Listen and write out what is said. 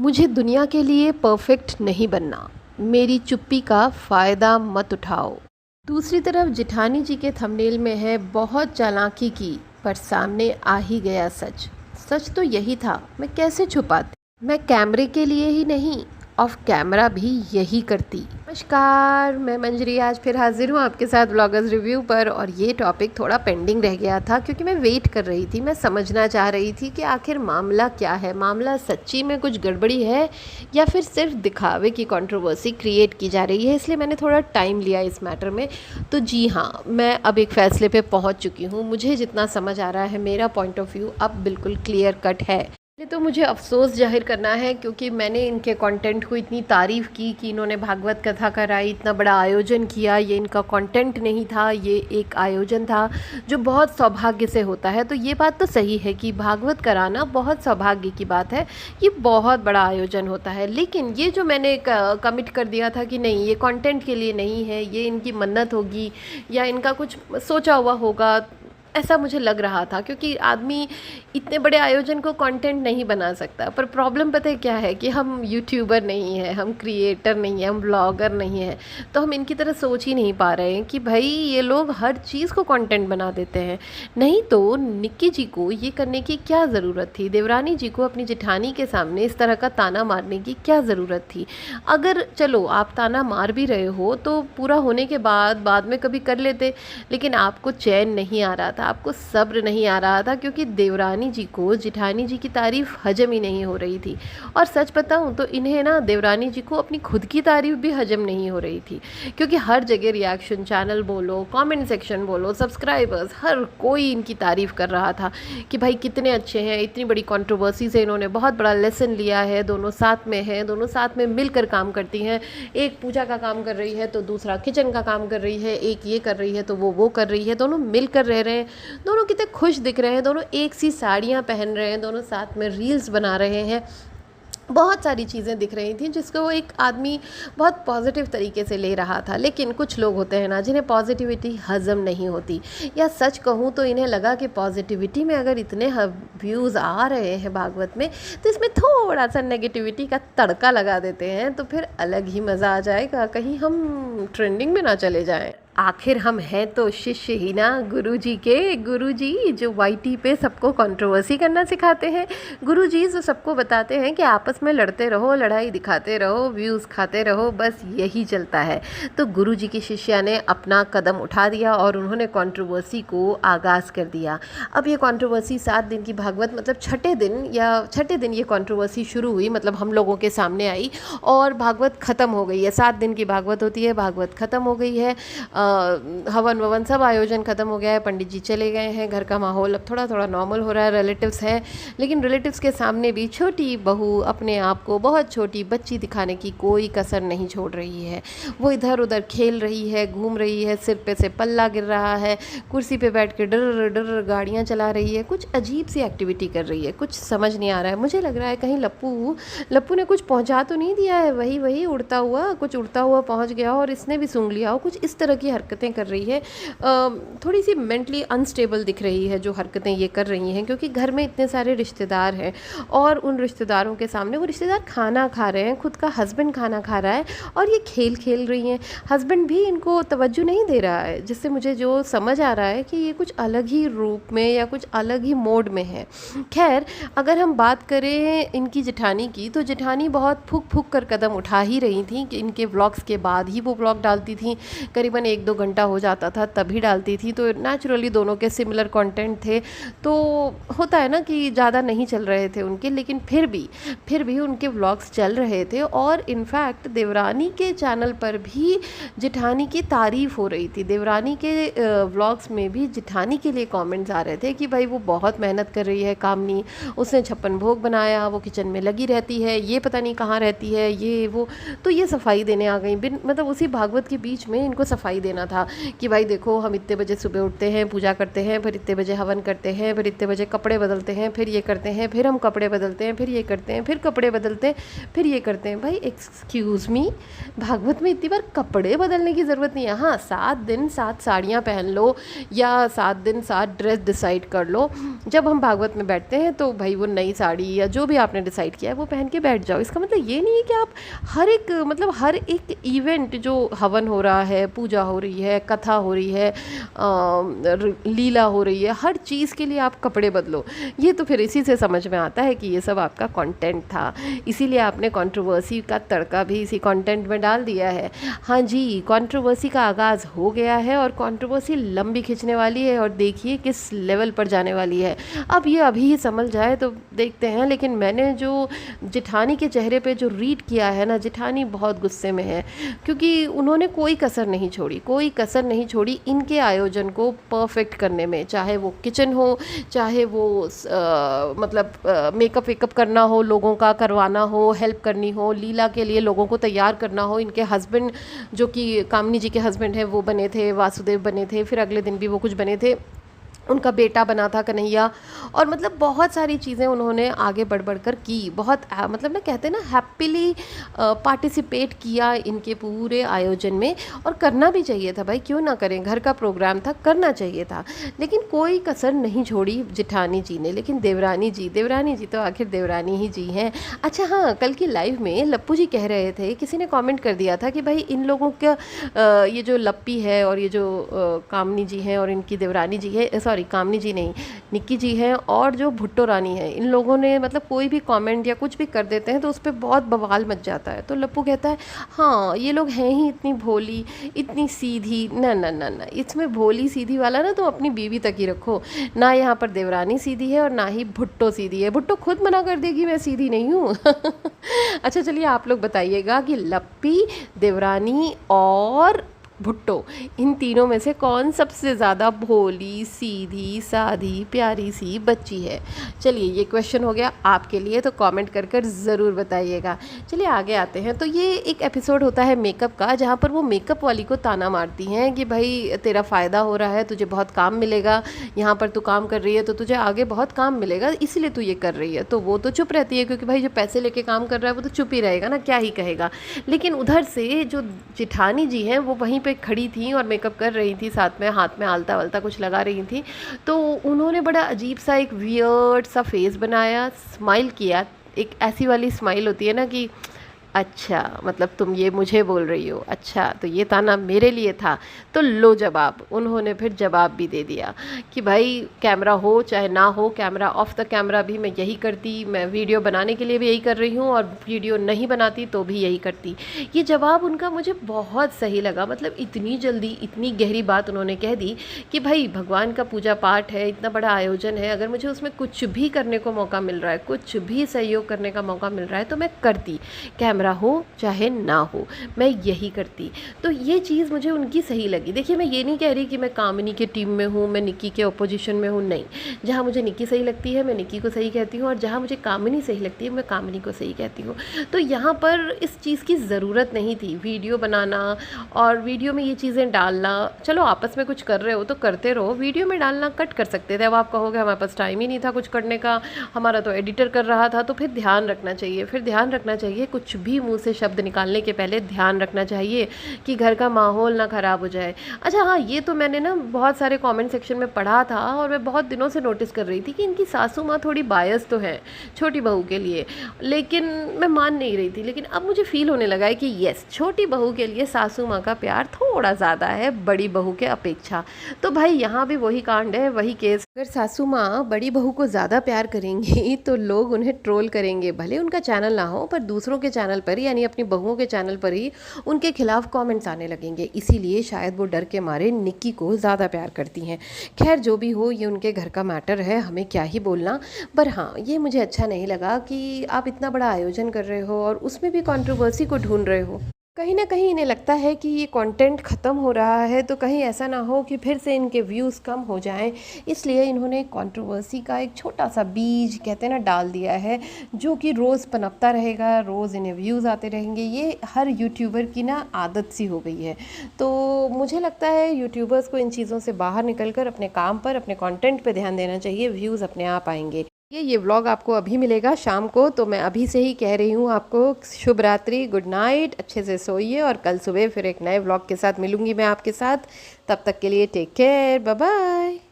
मुझे दुनिया के लिए परफेक्ट नहीं बनना। मेरी चुप्पी का फ़ायदा मत उठाओ। दूसरी तरफ जिठानी जी के थंबनेल में है बहुत चालाकी की, पर सामने आ ही गया सच। सच तो यही था, मैं कैसे छुपाती। मैं कैमरे के लिए ही नहीं, ऑफ कैमरा भी यही करती। नमस्कार, मैं मंजरी आज फिर हाजिर हूँ आपके साथ ब्लॉगर्स रिव्यू पर। और ये टॉपिक थोड़ा पेंडिंग रह गया था क्योंकि मैं वेट कर रही थी, मैं समझना चाह रही थी कि आखिर मामला क्या है। मामला सच्ची में कुछ गड़बड़ी है या फिर सिर्फ दिखावे की कंट्रोवर्सी क्रिएट की जा रही है, इसलिए मैंने थोड़ा टाइम लिया इस मैटर में। तो जी हाँ, मैं अब एक फ़ैसले पे पहुँच चुकी हूँ। मुझे जितना समझ आ रहा है, मेरा पॉइंट ऑफ व्यू अब बिल्कुल क्लियर कट है। ये तो मुझे अफ़सोस ज़ाहिर करना है क्योंकि मैंने इनके कंटेंट को इतनी तारीफ़ की कि इन्होंने भागवत कथा कराई, इतना बड़ा आयोजन किया। ये इनका कंटेंट नहीं था, ये एक आयोजन था जो बहुत सौभाग्य से होता है। तो ये बात तो सही है कि भागवत कराना बहुत सौभाग्य की बात है, ये बहुत बड़ा आयोजन होता है। लेकिन ये जो मैंने कमिट कर दिया था कि नहीं, ये कंटेंट के लिए नहीं है, ये इनकी मन्नत होगी या इनका कुछ सोचा हुआ होगा, ऐसा मुझे लग रहा था। क्योंकि आदमी इतने बड़े आयोजन को कंटेंट नहीं बना सकता। पर प्रॉब्लम पता है क्या है कि हम यूट्यूबर नहीं हैं, हम क्रिएटर नहीं हैं, हम ब्लॉगर नहीं हैं, तो हम इनकी तरह सोच ही नहीं पा रहे हैं कि भाई ये लोग हर चीज़ को कंटेंट बना देते हैं। नहीं तो निक्की जी को ये करने की क्या ज़रूरत थी, देवरानी जी को अपनी जेठानी के सामने इस तरह का ताना मारने की क्या ज़रूरत थी। अगर चलो आप ताना मार भी रहे हो तो पूरा होने के बाद में कभी कर लेते, लेकिन आपको चैन नहीं आ रहा था, आपको सब्र नहीं आ रहा था, क्योंकि देवरानी जी को जेठानी जी की तारीफ़ हजम ही नहीं हो रही थी। और सच बताऊं तो इन्हें ना, देवरानी जी को अपनी खुद की तारीफ़ भी हजम नहीं हो रही थी। क्योंकि हर जगह रिएक्शन चैनल बोलो, कमेंट सेक्शन बोलो, सब्सक्राइबर्स, हर कोई इनकी तारीफ़ कर रहा था कि भाई कितने अच्छे हैं, इतनी बड़ी कंट्रोवर्सी से इन्होंने बहुत बड़ा लेसन लिया है, दोनों साथ में हैं, दोनों साथ में मिलकर काम करती हैं। एक पूजा का काम कर रही है तो दूसरा किचन का काम कर रही है, एक ये कर रही है तो वो कर रही है, दोनों मिलकर रह रहे हैं, दोनों कितने खुश दिख रहे हैं, दोनों एक सी साड़ियाँ पहन रहे हैं, दोनों साथ में रील्स बना रहे हैं। बहुत सारी चीज़ें दिख रही थी जिसको वो एक आदमी बहुत पॉजिटिव तरीके से ले रहा था। लेकिन कुछ लोग होते हैं ना, जिन्हें पॉजिटिविटी हज़म नहीं होती, या सच कहूँ तो इन्हें लगा कि पॉजिटिविटी में अगर इतने व्यूज़ आ रहे हैं भागवत में, तो इसमें थोड़ा सा नेगेटिविटी का तड़का लगा देते हैं तो फिर अलग ही मज़ा आ जाएगा, कहीं हम ट्रेंडिंग में ना चले जाएं। आखिर हम हैं तो शिष्य ही ना गुरुजी के। गुरुजी जो वाईटी पे सबको कंट्रोवर्सी करना सिखाते हैं, गुरुजी जो सबको बताते हैं कि आपस में लड़ते रहो, लड़ाई दिखाते रहो, व्यूज़ खाते रहो, बस यही चलता है। तो गुरुजी की शिष्या ने अपना कदम उठा दिया और उन्होंने कंट्रोवर्सी को आगाज़ कर दिया। अब ये कंट्रोवर्सी 7 दिन की भागवत, मतलब छठे दिन ये कंट्रोवर्सी शुरू हुई, मतलब हम लोगों के सामने आई और भागवत ख़त्म हो गई है। 7 दिन की भागवत होती है, भागवत ख़त्म हो गई है। हवन ववन सब आयोजन ख़त्म हो गया है, पंडित जी चले गए हैं, घर का माहौल अब थोड़ा थोड़ा नॉर्मल हो रहा है, रिलेटिव्स हैं। लेकिन रिलेटिव्स के सामने भी छोटी बहू अपने आप को बहुत छोटी बच्ची दिखाने की कोई कसर नहीं छोड़ रही है। वो इधर उधर खेल रही है, घूम रही है, सिर पे से पल्ला गिर रहा है, कुर्सी पे बैठ के डर डर गाड़ियाँ चला रही है, कुछ अजीब सी एक्टिविटी कर रही है। कुछ समझ नहीं आ रहा है, मुझे लग रहा है कहीं लप्पू ने कुछ पहुँचा तो नहीं दिया है, वही उड़ता हुआ पहुँच गया और इसने भी सूंघ लिया हो, कुछ इस तरह की हरकतें कर रही है। थोड़ी सी मेंटली अनस्टेबल दिख रही है जो हरकतें ये कर रही हैं, क्योंकि घर में इतने सारे रिश्तेदार हैं और उन रिश्तेदारों के सामने वो रिश्तेदार खाना खा रहे हैं, खुद का हस्बैंड खाना खा रहा है और ये खेल रही हैं। हस्बैंड भी इनको तवज्जो नहीं दे रहा है, जिससे मुझे जो समझ आ रहा है कि ये कुछ अलग ही रूप में या कुछ अलग ही मोड में है। खैर, अगर हम बात करें इनकी जेठानी की, तो जेठानी बहुत फूक कर कदम उठा ही रही थी कि इनके व्लॉग्स के बाद ही वो व्लॉग डालती थी, करीबन 1-2 घंटा हो जाता था तभी डालती थी। तो नेचुरली दोनों के सिमिलर कंटेंट थे, तो होता है ना कि ज़्यादा नहीं चल रहे थे उनके, लेकिन फिर भी उनके व्लॉग्स चल रहे थे। और इनफैक्ट देवरानी के चैनल पर भी जेठानी की तारीफ़ हो रही थी। देवरानी के व्लॉग्स में भी जेठानी के लिए कमेंट्स आ रहे थे कि भाई वो बहुत मेहनत कर रही है कामनी, उसने 56 भोग बनाया, वो किचन में लगी रहती है, ये पता नहीं कहाँ रहती है, ये वो। तो ये सफाई देने आ गई, मतलब उसी भागवत के बीच में इनको सफाई देना देना था कि भाई देखो हम इतने बजे सुबह उठते हैं, पूजा करते हैं, फिर इतने बजे हवन करते हैं, फिर इतने बजे कपड़े बदलते हैं, फिर ये करते हैं, फिर हम कपड़े बदलते हैं, फिर ये करते हैं, फिर कपड़े बदलते हैं, फिर ये करते हैं। भाई एक्सक्यूज़ मी, भागवत में इतनी बार कपड़े बदलने की ज़रूरत नहीं है। हाँ, 7 दिन 7 साड़ियाँ पहन लो या 7 दिन 7 ड्रेस डिसाइड कर लो। जब हम भागवत में बैठते हैं तो भाई वो नई साड़ी या जो भी आपने डिसाइड किया है वो पहन के बैठ जाओ। इसका मतलब ये नहीं है कि आप हर एक इवेंट जो हवन हो रहा है, पूजा हो रही है, कथा हो रही है, लीला हो रही है, हर चीज़ के लिए आप कपड़े बदलो। ये तो फिर इसी से समझ में आता है कि ये सब आपका कंटेंट था, इसीलिए आपने कंट्रोवर्सी का तड़का भी इसी कंटेंट में डाल दिया है। हाँ जी, कंट्रोवर्सी का आगाज़ हो गया है और कंट्रोवर्सी लंबी खींचने वाली है और देखिए किस लेवल पर जाने वाली है। अब ये अभी ही संभल जाए तो देखते हैं, लेकिन मैंने जो जेठानी के चेहरे पे जो रीड किया है ना, जेठानी बहुत गुस्से में है क्योंकि उन्होंने कोई कसर नहीं छोड़ी, कोई कसर नहीं छोड़ी इनके आयोजन को परफेक्ट करने में। चाहे वो किचन हो, चाहे वो मेकअप वेकअप करना हो, लोगों का करवाना हो, हेल्प करनी हो, लीला के लिए लोगों को तैयार करना हो। इनके हस्बैंड जो कि कामिनी जी के हस्बैंड हैं वो बने थे, वासुदेव बने थे, फिर अगले दिन भी वो कुछ बने थे, उनका बेटा बना था कन्हैया। और मतलब बहुत सारी चीज़ें उन्होंने आगे बढ़ बढ़ कर की। बहुत मतलब ना कहते हैं ना हैप्पीली पार्टिसिपेट किया इनके पूरे आयोजन में, और करना भी चाहिए था भाई, क्यों ना करें, घर का प्रोग्राम था, करना चाहिए था। लेकिन कोई कसर नहीं छोड़ी जेठानी जी ने। लेकिन देवरानी जी तो आखिर देवरानी ही जी हैं। अच्छा हाँ, कल की लाइव में लप्पू जी कह रहे थे, किसी ने कमेंट कर दिया था कि भाई इन लोगों का ये जो लप्पी है और ये जो कामनी जी हैं और इनकी देवरानी जी है, सॉरी कामनी जी नहीं, निक्की जी हैं और जो भुट्टो रानी है, इन लोगों ने मतलब कोई भी कमेंट या कुछ भी कर देते हैं तो उस पर बहुत बवाल मच जाता है। तो लप्पू कहता है हाँ ये लोग हैं ही इतनी भोली, इतनी सीधी। ना ना ना ना, इसमें भोली सीधी वाला ना तो अपनी बीवी तक ही रखो ना। यहाँ पर देवरानी सीधी है और ना ही भुट्टो सीधी है। भुट्टो खुद मना कर देगी मैं सीधी नहीं हूँ। अच्छा चलिए आप लोग बताइएगा कि लप्पी, देवरानी और भुट्टो, इन तीनों में से कौन सबसे ज़्यादा भोली, सीधी, साधी, प्यारी सी बच्ची है। चलिए ये क्वेश्चन हो गया आपके लिए, तो कमेंट कर कर ज़रूर बताइएगा। चलिए आगे आते हैं। तो ये एक एपिसोड होता है मेकअप का, जहाँ पर वो मेकअप वाली को ताना मारती हैं कि भाई तेरा फ़ायदा हो रहा है, तुझे बहुत काम मिलेगा, यहाँ पर तू काम कर रही है तो तुझे आगे बहुत काम मिलेगा, इसलिए तू ये कर रही है। तो वो तो चुप रहती है क्योंकि भाई जो पैसे लेके काम कर रहा है वो तो चुप ही रहेगा ना, क्या ही कहेगा। लेकिन उधर से जो जेठानी जी हैं वो वहीं पे खड़ी थी और मेकअप कर रही थी, साथ में हाथ में आलता वलता कुछ लगा रही थी। तो उन्होंने बड़ा अजीब सा एक वियर्ड सा फेस बनाया, स्माइल किया, एक ऐसी वाली स्माइल होती है ना कि अच्छा मतलब तुम ये मुझे बोल रही हो, अच्छा तो ये ताना मेरे लिए था। तो लो जवाब, उन्होंने फिर जवाब भी दे दिया कि भाई कैमरा हो चाहे ना हो, कैमरा ऑफ द कैमरा भी मैं यही करती, मैं वीडियो बनाने के लिए भी यही कर रही हूँ और वीडियो नहीं बनाती तो भी यही करती। ये जवाब उनका मुझे बहुत सही लगा। मतलब इतनी जल्दी इतनी गहरी बात उन्होंने कह दी कि भाई भगवान का पूजा पाठ है, इतना बड़ा आयोजन है, अगर मुझे उसमें कुछ भी करने को मौका मिल रहा है, कुछ भी सहयोग करने का मौका मिल रहा है तो मैं करती, कैमरा हो चाहे ना हो मैं यही करती। तो ये चीज़ मुझे उनकी सही लगी। देखिए मैं ये नहीं कह रही कि मैं कामिनी के टीम में हूँ, मैं निक्की के अपोजिशन में हूँ, नहीं। जहाँ मुझे निक्की सही लगती है मैं निक्की को सही कहती हूँ और जहाँ मुझे कामिनी सही लगती है मैं कामिनी को सही कहती हूँ। तो यहाँ पर इस चीज़ की ज़रूरत नहीं थी, वीडियो बनाना और वीडियो में ये चीज़ें डालना। चलो आपस में कुछ कर रहे हो तो करते रहो, वीडियो में डालना कट कर सकते थे। अब आप कहोगे हमारे पास टाइम ही नहीं था कुछ करने का, हमारा तो एडिटर कर रहा था, तो फिर ध्यान रखना चाहिए, कुछ भी मुँह से शब्द निकालने के पहले ध्यान रखना चाहिए कि घर का माहौल ना ख़राब हो जाए। अच्छा हाँ, ये तो मैंने ना बहुत सारे कमेंट सेक्शन में पढ़ा था और मैं बहुत दिनों से नोटिस कर रही थी कि इनकी सासू माँ थोड़ी बायस तो है छोटी बहू के लिए, लेकिन मैं मान नहीं रही थी। लेकिन अब मुझे फील होने लगा है कि यस, छोटी बहू के लिए सासू माँ का प्यार थोड़ा ज़्यादा है बड़ी बहू के अपेक्षा। तो भाई यहाँ भी वही कांड है, वही केस। अगर सासू माँ बड़ी बहू को ज़्यादा प्यार करेंगी तो लोग उन्हें ट्रोल करेंगे, भले उनका चैनल ना हो पर दूसरों के चैनल पर यानी अपनी बहुओं के चैनल पर ही उनके खिलाफ कमेंट्स आने लगेंगे। इसीलिए शायद वो डर के मारे निक्की को ज़्यादा प्यार करती हैं। खैर जो भी हो, ये उनके घर का मैटर है, हमें क्या ही बोलना। पर हाँ, ये मुझे अच्छा नहीं लगा कि आप इतना बड़ा आयोजन कर रहे हो और उसमें भी कंट्रोवर्सी को ढूंढ रहे हो। कहीं न कहीं इन्हें लगता है कि ये कंटेंट ख़त्म हो रहा है, तो कहीं ऐसा ना हो कि फिर से इनके व्यूज़ कम हो जाएँ, इसलिए इन्होंने कंट्रोवर्सी का एक छोटा-सा बीज कहते हैं ना डाल दिया है, जो कि रोज़ पनपता रहेगा, रोज़ इन्हें व्यूज़ आते रहेंगे। ये हर यूट्यूबर की ना आदत सी हो गई है। तो मुझे लगता है यूट्यूबर्स को इन चीज़ों से बाहर निकल कर अपने काम पर, अपने कंटेंट पे ध्यान देना चाहिए, व्यूज़ अपने आप आएँगे। ये व्लॉग आपको अभी मिलेगा शाम को, तो मैं अभी से ही कह रही हूँ आपको शुभ रात्रि, गुड नाइट, अच्छे से सोइए और कल सुबह फिर एक नए व्लॉग के साथ मिलूँगी मैं आपके साथ। तब तक के लिए टेक केयर, बाय बाय।